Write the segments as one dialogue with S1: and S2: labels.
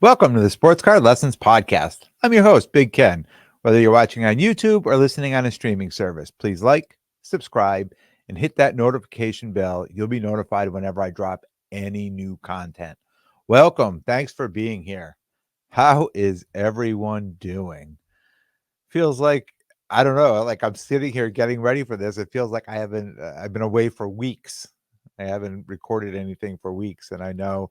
S1: Welcome to the Sports Card Lessons Podcast. I'm your host, Big Ken. Whether you're watching on YouTube or listening on a streaming service, please like, subscribe, and hit that notification bell. You'll be notified whenever I drop any new content. Welcome. Thanks for being here. How is everyone doing? Feels like, I don't know, like I'm sitting here getting ready for this. It feels like I've been away for weeks. I haven't recorded anything for weeks, and I know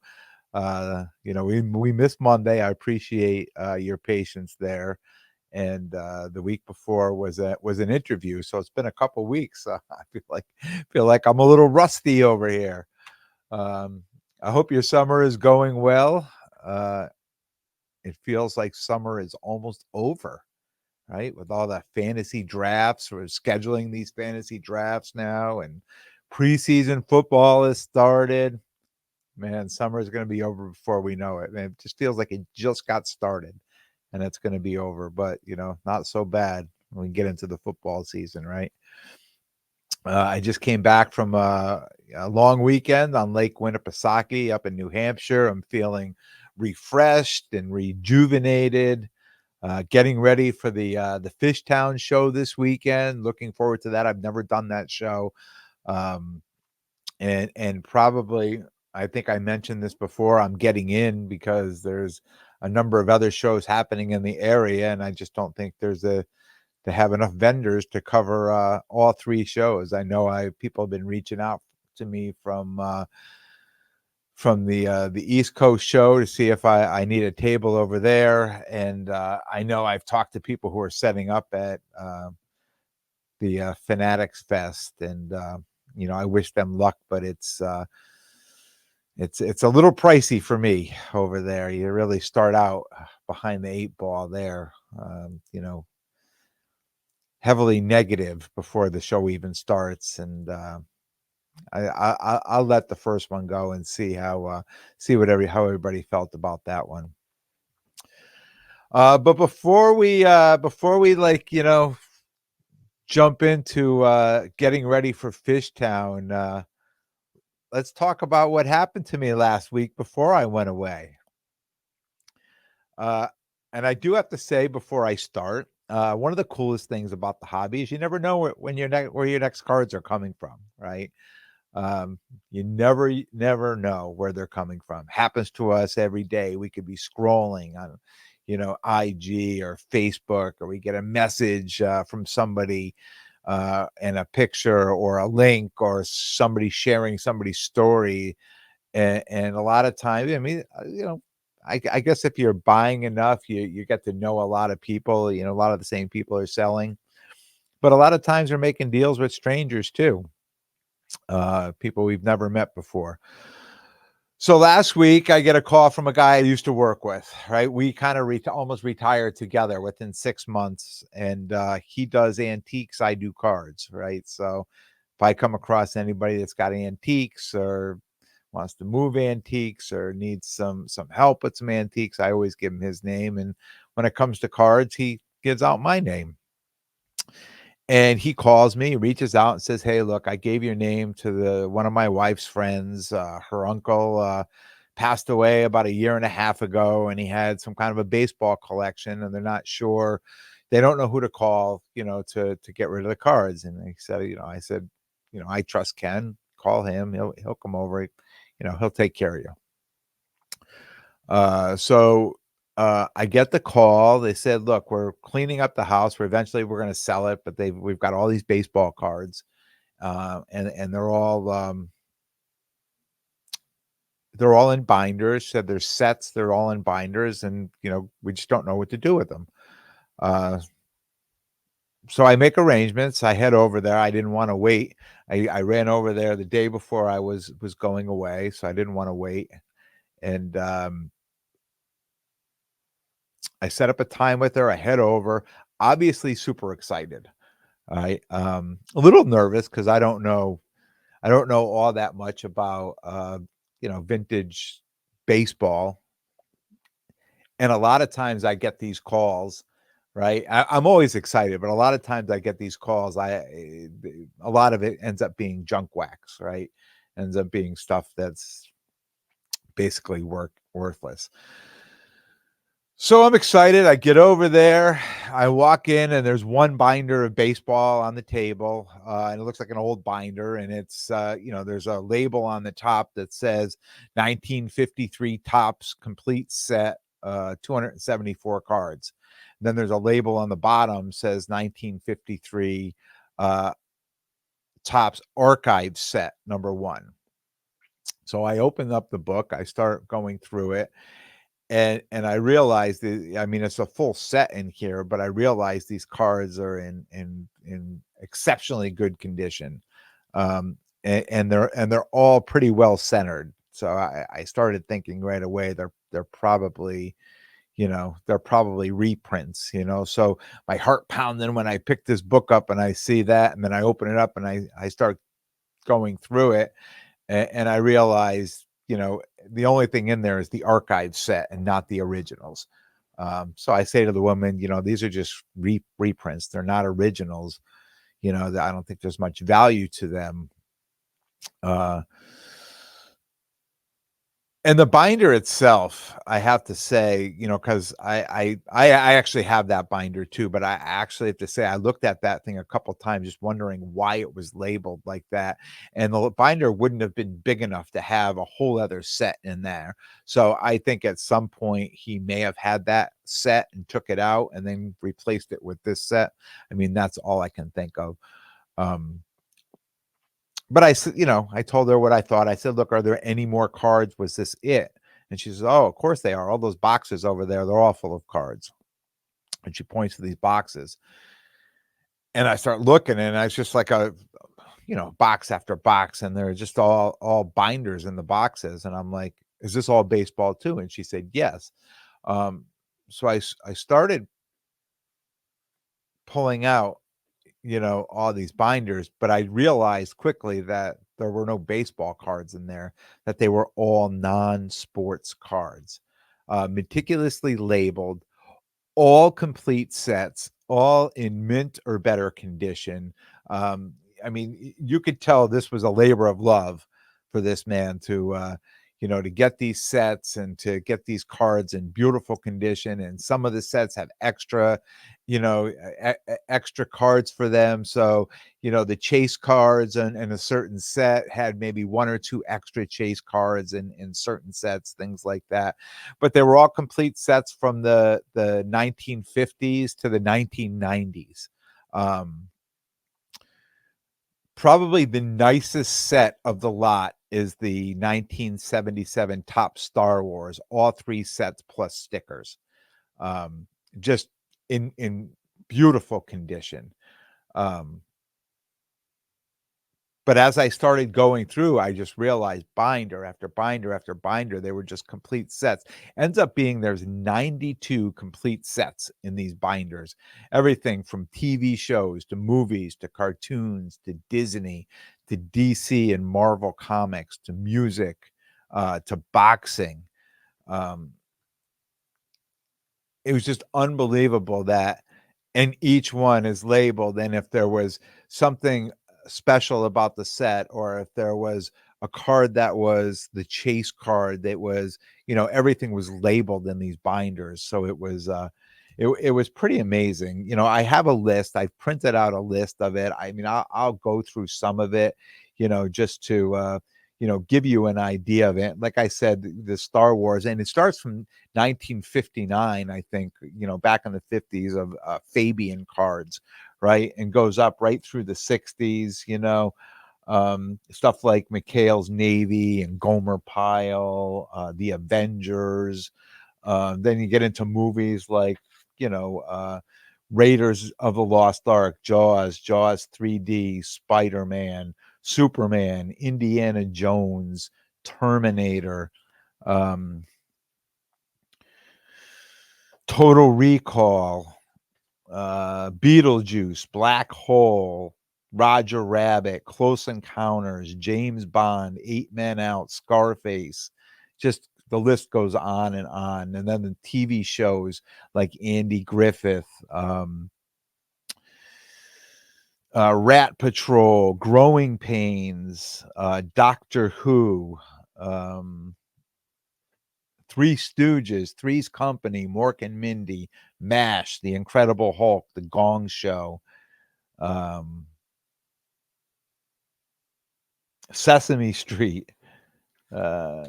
S1: we missed Monday. I appreciate your patience there. And the week before was an interview, so it's been a couple weeks. I feel like I'm a little rusty over here. I hope your summer is going well. It feels like summer is almost over, right? With all the fantasy drafts, we're scheduling these fantasy drafts now, and preseason football has started. Man, summer is going to be over before we know it. Man, it just feels like it just got started and it's going to be over, but not so bad when we get into the football season, right? I just came back from a long weekend on Lake Winnipesaukee up in New Hampshire. I'm feeling refreshed and rejuvenated. Getting ready for the Fishtown Show this weekend. Looking forward to that. I've never done that show. And probably, I think I mentioned this before, I'm getting in because there's a number of other shows happening in the area, and I just don't think to have enough vendors to cover all three shows. I know people have been reaching out to me from the East Coast show to see if I need a table over there, and I know I've talked to people who are setting up at the Fanatics Fest, and I wish them luck, but it's a little pricey for me over there. You really start out behind the eight ball there, heavily negative before the show even starts, and I'll let the first one go and see how everybody felt about that one. But before we jump into getting ready for Fishtown, let's talk about what happened to me last week before I went away. And I do have to say before I start, one of the coolest things about the hobby is you never know where your next cards are coming from, right? You never know where they're coming from. Happens to us every day. We could be scrolling on, IG or Facebook, or we get a message from somebody and a picture or a link or somebody sharing somebody's story. And a lot of times, I mean, I guess if you're buying enough, you get to know a lot of people. A lot of the same people are selling, but a lot of times they're making deals with strangers too, people we've never met before. So last week, I get a call from a guy I used to work with, right? We kind of almost retired together within 6 months, and he does antiques. I do cards, right? So if I come across anybody that's got antiques or wants to move antiques or needs some help with some antiques, I always give him his name. And when it comes to cards, he gives out my name. And he calls me, reaches out and says, "Hey, look, I gave your name to one of my wife's friends. Her uncle passed away about a year and a half ago, and he had some kind of a baseball collection, and they're not sure. They don't know who to call, to get rid of the cards." And I said, I trust Ken. Call him. He'll come over. He'll take care of you. So I get the call. They said, "Look, we're cleaning up the house. We're going to sell it, but we've got all these baseball cards, and they're all in binders. Said there's sets. They're all in binders, and we just don't know what to do with them." So I make arrangements. I head over there. I didn't want to wait. I ran over there the day before I was going away, so I didn't want to wait, and I set up a time with her. I head over, obviously super excited. A little nervous because I don't know all that much about vintage baseball. And a lot of times I get these calls, right? I'm always excited, but a lot of times I get these calls. A lot of it ends up being junk wax, right? Ends up being stuff that's basically worthless. So I'm excited. I get over there. I walk in, and there's one binder of baseball on the table, and it looks like an old binder. And it's, there's a label on the top that says 1953 Topps complete set, 274 cards. And then there's a label on the bottom says 1953 uh, Topps archive set number one. So I open up the book. I start going through it. And I realized that, I mean, it's a full set in here, but I realized these cards are in exceptionally good condition. And they're all pretty well centered. So I started thinking right away they're probably, they're probably reprints, So my heart pounding when I pick this book up and I see that, and then I open it up and I start going through it, and I realized, the only thing in there is the archive set and not the originals. So I say to the woman, these are just reprints. They're not originals. I don't think there's much value to them. And the binder itself, I have to say, because I actually have that binder too, but I actually have to say I looked at that thing a couple times, just wondering why it was labeled like that. And the binder wouldn't have been big enough to have a whole other set in there. So I think at some point he may have had that set and took it out and then replaced it with this set. I mean, that's all I can think of. But I said, I told her what I thought. I said, "Look, are there any more cards? Was this it?" And she says, "Oh, of course they are. All those boxes over there, they're all full of cards." And she points to these boxes. And I start looking, and it's just like a, box after box, and they're just all binders in the boxes. And I'm like, "Is this all baseball too?" And she said, "Yes." Um, so I started pulling out, all these binders, but I realized quickly that there were no baseball cards in there, that they were all non-sports cards, meticulously labeled, all complete sets, all in mint or better condition. Um, I mean, you could tell this was a labor of love for this man to get these sets and to get these cards in beautiful condition. And some of the sets have extra, extra cards for them. So, the chase cards in a certain set had maybe one or two extra chase cards in certain sets, things like that. But they were all complete sets from the 1950s to the 1990s. Probably the nicest set of the lot is the 1977 Top Star Wars, all three sets plus stickers. Just in beautiful condition. Um, But as I started going through, I just realized binder after binder after binder, they were just complete sets. Ends up being there's 92 complete sets in these binders. Everything from TV shows to movies to cartoons to Disney to DC and Marvel comics to music to boxing. Um, it was just unbelievable that, and each one is labeled, and if there was something special about the set, or if there was a card that was the chase card, that was, everything was labeled in these binders. So it was pretty amazing. I have a list. I've printed out a list of it. I mean, I'll go through some of it, just to give you an idea of it. Like I said, the Star Wars, and it starts from 1959, I think, back in the 50s, of Fabian cards, right? And goes up right through the 60s, stuff like McHale's Navy and Gomer Pyle, the Avengers. Then you get into movies like, Raiders of the Lost Ark, Jaws 3D, Spider-Man, Superman, Indiana Jones, Terminator, um, Total Recall, Beetlejuice, Black Hole, Roger Rabbit, Close Encounters, James Bond, Eight Men Out, Scarface. Just the list goes on and on. And then the TV shows like Andy Griffith, Rat Patrol, Growing Pains, Doctor Who, Three Stooges, Three's Company, Mork and Mindy, MASH, The Incredible Hulk, The Gong Show, um, Sesame Street. Uh,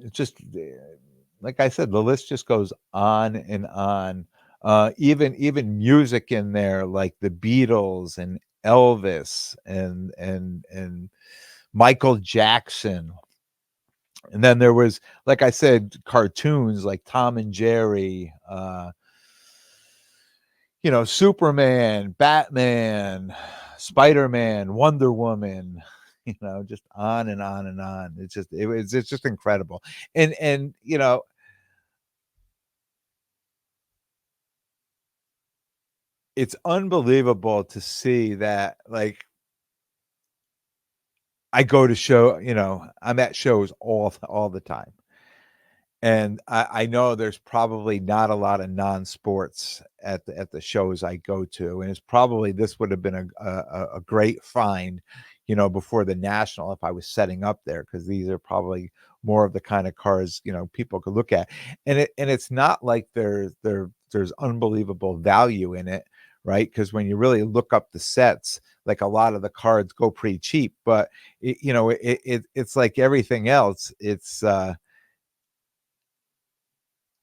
S1: it's just like I said, the list just goes on and on. Even music in there, like the Beatles and Elvis and Michael Jackson. And then there was, like I said, cartoons like Tom and Jerry, Superman, Batman, Spider-Man, Wonder Woman, just on and on and on. It's just incredible. And it's unbelievable to see that, like, I go to show, I'm at shows all the time. And I know there's probably not a lot of non-sports at the shows I go to, and it's probably this would have been a great find, before the national if I was setting up there, because these are probably more of the kind of cars, people could look at. And it's not like there's unbelievable value in it, right? Because when you really look up the sets, like a lot of the cards go pretty cheap, but it's like everything else. It's in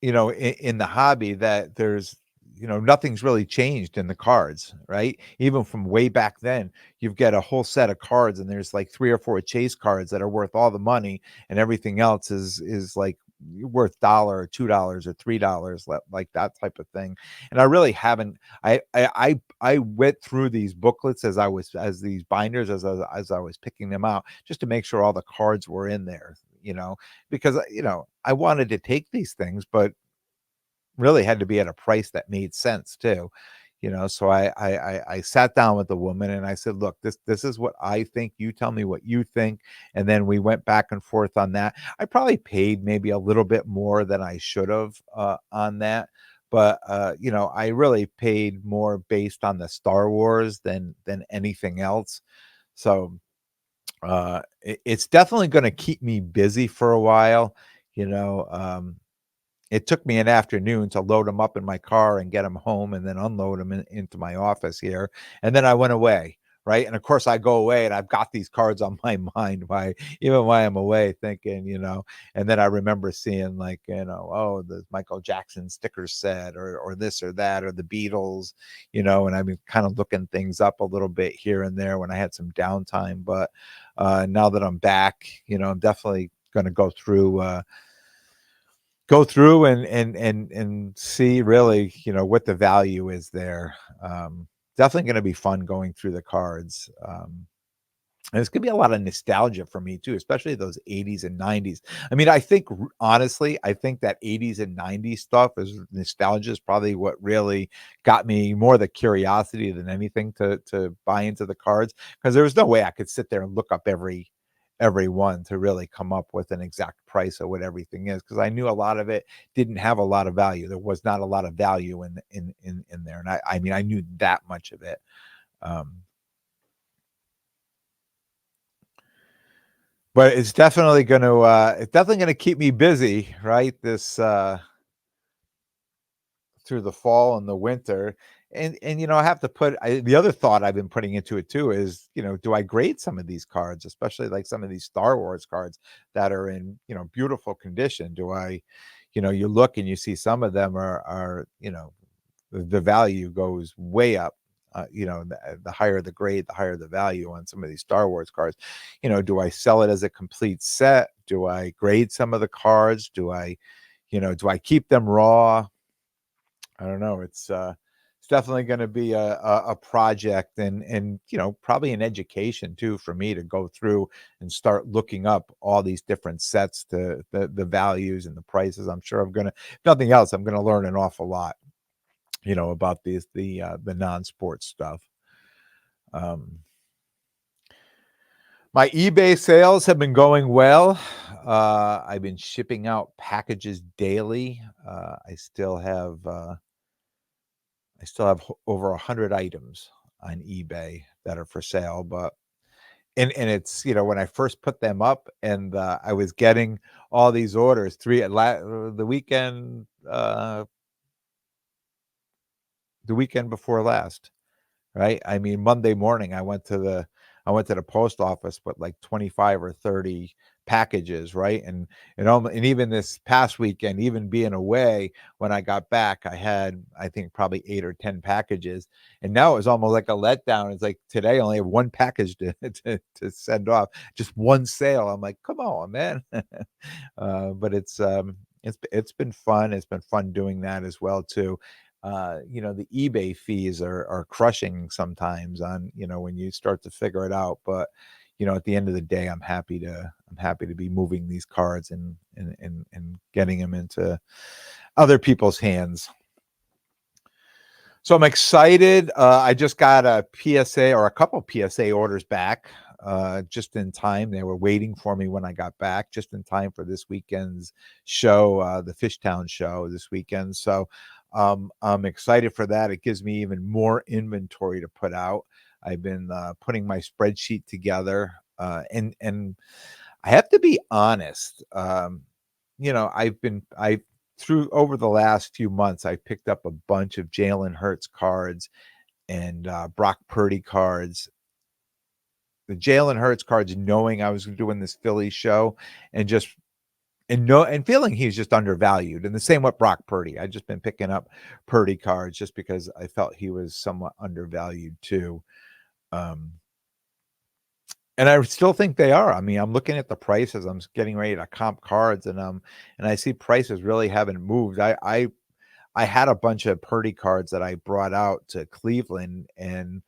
S1: the hobby that there's, nothing's really changed in the cards, right? Even from way back then, you've got a whole set of cards and there's like 3 or 4 chase cards that are worth all the money, and everything else is like worth dollar or $2 or $3, like that type of thing. And I really haven't. I went through these booklets as these binders as I was picking them out, just to make sure all the cards were in there, because I wanted to take these things, but really had to be at a price that made sense too. So I sat down with the woman and I said, look, this is what I think. You tell me what you think. And then we went back and forth on that. I probably paid maybe a little bit more than I should have on that. But I really paid more based on the Star Wars than anything else. So it's definitely going to keep me busy for a while. You know, it took me an afternoon to load them up in my car and get them home and then unload them into my office here. And then I went away. Right. And of course, I go away and I've got these cards on my mind even while I'm away, thinking, and then I remember seeing, like, oh, the Michael Jackson sticker set or this or that, or the Beatles, and I've been kind of looking things up a little bit here and there when I had some downtime. But now that I'm back, I'm definitely going to go through and see really, what the value is there. Definitely going to be fun going through the cards. And it's gonna be a lot of nostalgia for me too, especially those 80s and 90s. I mean, honestly, I think that 80s and 90s stuff is nostalgia is probably what really got me more the curiosity than anything to buy into the cards, because there was no way I could sit there and look up every one to really come up with an exact price of what everything is, because I knew a lot of it didn't have a lot of value. There was not a lot of value in there, and I mean, I knew that much of it. Um, But it's definitely gonna keep me busy, right? This through the fall and the winter. And I have to the other thought I've been putting into it too is, do I grade some of these cards, especially like some of these Star Wars cards that are in, beautiful condition? Do I, you look and you see some of them are, the value goes way up. The higher the grade, the higher the value on some of these Star Wars cards. Do I sell it as a complete set? Do I grade some of the cards? Do I keep them raw? I don't know. It's definitely going to be a project, and probably an education too for me to go through and start looking up all these different sets, to the values and the prices. I'm sure if nothing else, I'm gonna learn an awful lot, about the non-sports stuff. Um, my eBay sales have been going well. I've been shipping out packages daily. I still have over 100 items on eBay that are for sale, but and it's, when I first put them up and I was getting all these orders the weekend before last. Right? I mean, Monday morning, I went to the post office with like 25 or 30 packages, right? And even this past weekend, even being away, when I got back, I had, I think, probably 8 or 10 packages. And now it was almost like a letdown. It's like today I only have one package to to send off, just one sale. I'm like, come on, man. But it's been fun. It's been fun doing that as well too. The eBay fees are crushing sometimes on, when you start to figure it out. But at the end of the day, I'm happy to be moving these cards and getting them into other people's hands. So I'm excited. I just got a PSA or a couple PSA orders back just in time. They were waiting for me when I got back, just in time for this weekend's show, the Fishtown Show this weekend. So I'm excited for that. It gives me even more inventory to put out. I've been putting my spreadsheet together, and I have to be honest. I through over the last few months, I picked up a bunch of Jalen Hurts cards and Brock Purdy cards. The Jalen Hurts cards, knowing I was doing this Philly show, and just and feeling he's just undervalued. And the same with Brock Purdy. I've just been picking up Purdy cards just because I felt he was somewhat undervalued too. Um, and I still think they are. I mean, I'm looking at the prices. I'm getting ready to comp cards, and I see prices really haven't moved. I had a bunch of Purdy cards that I brought out to Cleveland, and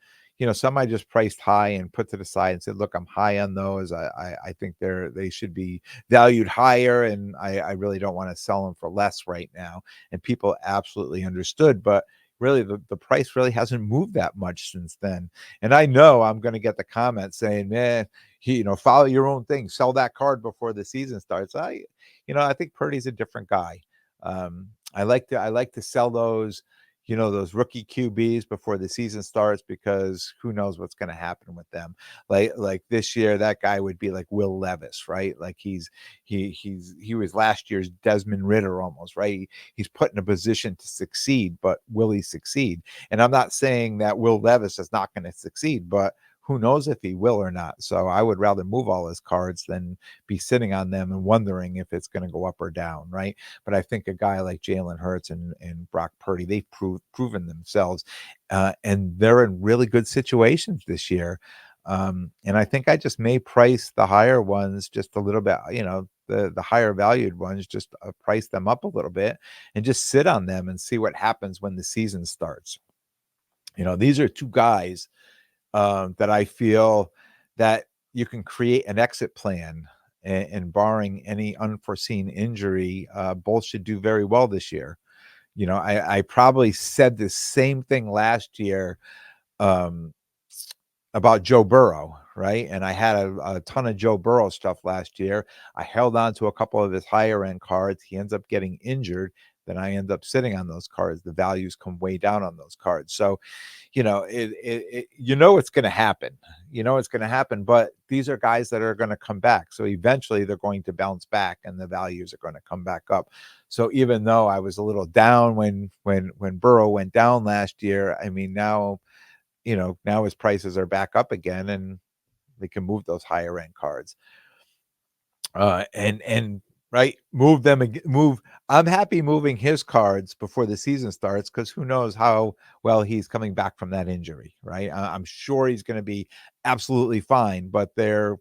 S1: some I just priced high and put to the side and said, "Look, I'm high on those. I think they should be valued higher, and I really don't want to sell them for less right now." And people absolutely understood, but really the price really hasn't moved that much since then. And I know I'm going to get the comment saying, "Man, follow your own thing, sell that card before the season starts." I think Purdy's a different guy. I like to sell those rookie QBs before the season starts, because who knows what's going to happen with them. Like this year, that guy would be like Will Levis, right? Like he was last year's Desmond Ridder almost, right? He's put in a position to succeed, but will he succeed? And I'm not saying that Will Levis is not going to succeed, but who knows if he will or not. So I would rather move all his cards than be sitting on them and wondering if it's going to go up or down, right? But I think a guy like Jalen Hurts and Brock Purdy, they've proven themselves, and they're in really good situations this year. And I think I just may price the higher ones just a little bit, the higher valued ones, just price them up a little bit and just sit on them and see what happens when the season starts. These are two guys that I feel that you can create an exit plan, and barring any unforeseen injury, both should do very well this year. I probably said the same thing last year um, about Joe Burrow, right? And I had a ton of Joe Burrow stuff last year. I held on to a couple of his higher end cards. He ends up getting injured. Then I end up sitting on those cards. The values come way down on those cards. So, it's going to happen. It's going to happen. But these are guys that are going to come back. So eventually they're going to bounce back, and the values are going to come back up. So even though I was a little down when Burrow went down last year, I mean, now his prices are back up again, and they can move those higher end cards. And right, move them again. I'm happy moving his cards before the season starts, because who knows how well he's coming back from that injury, right? I'm sure he's going to be absolutely fine, but there,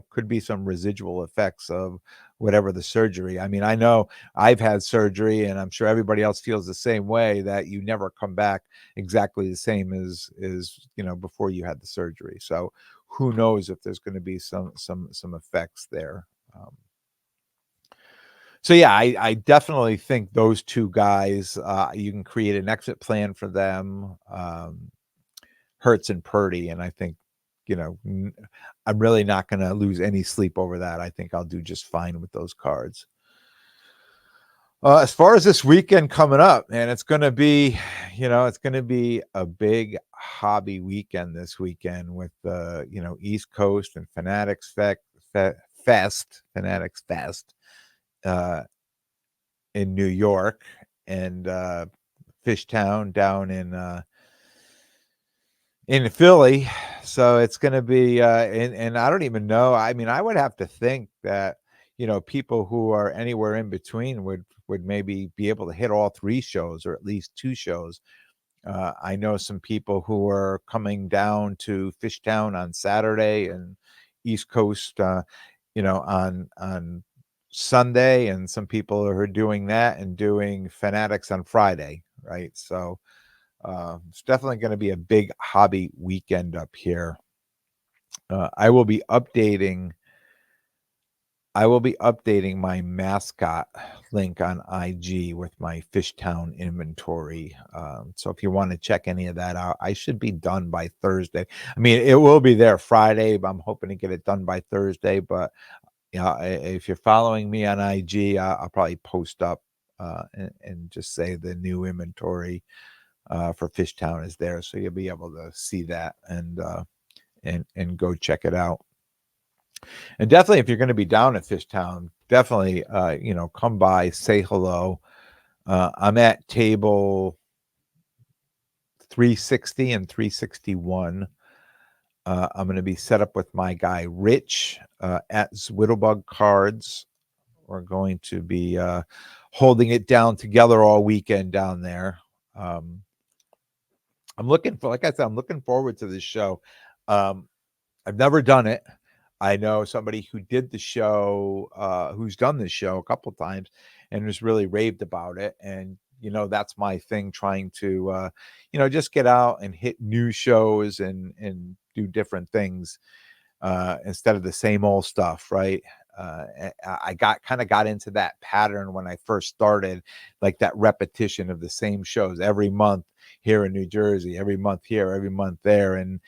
S1: could be some residual effects of whatever the surgery. I mean, I know I've had surgery, and I'm sure everybody else feels the same way, that you never come back exactly the same as before you had the surgery. So who knows if there's going to be some effects there. So yeah, I definitely think those two guys, you can create an exit plan for them, Hurts and Purdy, and I think, I'm really not going to lose any sleep over that. I think I'll do just fine with those cards. As far as this weekend coming up, man, it's going to be, it's going to be a big hobby weekend this weekend with the, East Coast and Fanatics Fest uh, in New York, and Fishtown down in Philly. So it's going to be, and I don't even know. I mean, I would have to think that, people who are anywhere in between would maybe be able to hit all three shows or at least two shows. I know some people who are coming down to Fishtown on Saturday and East Coast, on Sunday, and some people are doing that and doing Fanatics on Friday, right? So it's definitely going to be a big hobby weekend up here. I will be updating. I will be updating my mascot link on IG with my Fishtown inventory. So if you want to check any of that out, I should be done by Thursday. I mean, it will be there Friday, but I'm hoping to get it done by Thursday. But if you're following me on IG, I'll probably post up and just say the new inventory for Fishtown is there, so you'll be able to see that and go check it out. And definitely, if you're going to be down at Fishtown, definitely come by, say hello. I'm at table 360 and 361. I'm going to be set up with my guy Rich at Whittlebug Cards. We're going to be holding it down together all weekend down there. Like I said, I'm looking forward to this show. I've never done it. I know somebody who did the show, who's done this show a couple times and has really raved about it. And, that's my thing, trying to, just get out and hit new shows and do different things instead of the same old stuff, right? I got into that pattern when I first started, like that repetition of the same shows every month here in New Jersey, every month here, every month there, and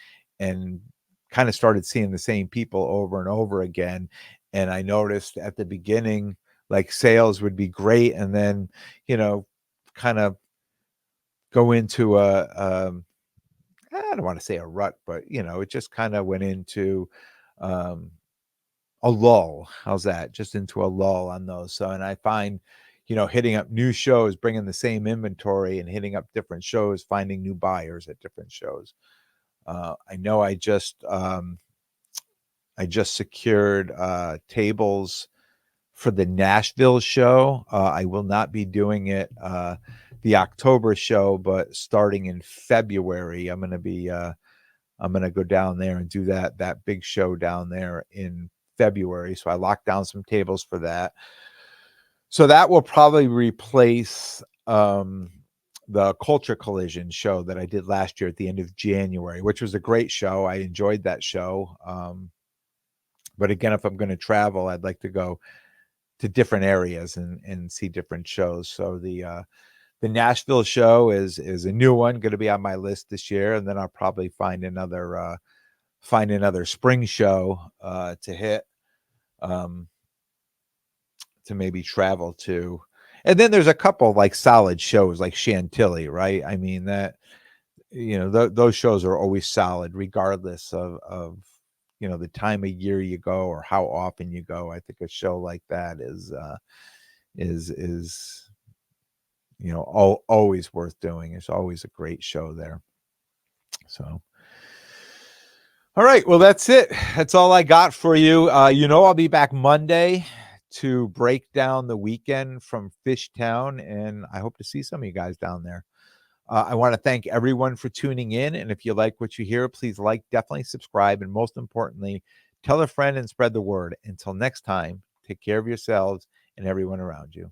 S1: kind of started seeing the same people over and over again. And I noticed at the beginning, like sales would be great, and then kind of go into I don't want to say a rut, but it just kind of went into a lull. How's that? Just into a lull on those. So, and I find, hitting up new shows, bringing the same inventory and hitting up different shows, finding new buyers at different shows. I know I just secured tables for the Nashville show. I will not be doing it the October show, but starting in February, I'm going to go down there and do that big show down there in February. So I locked down some tables for that. So that will probably replace the Culture Collision show that I did last year at the end of January, which was a great show. I enjoyed that show. But again, if I'm going to travel, I'd like to go to different areas and see different shows. So the Nashville show is a new one, going to be on my list this year, and then I'll probably find another spring show to hit, to maybe travel to. And then there's a couple like solid shows like Chantilly, right? I mean that those shows are always solid regardless of the time of year you go or how often you go. I think a show like that is always worth doing. It's always a great show there. So all right, well, that's it. That's all I got for you. I'll be back Monday to break down the weekend from Fishtown, and I hope to see some of you guys down there. I want to thank everyone for tuning in, and if you like what you hear, please definitely subscribe, and most importantly, tell a friend and spread the word. Until next time, take care of yourselves and everyone around you.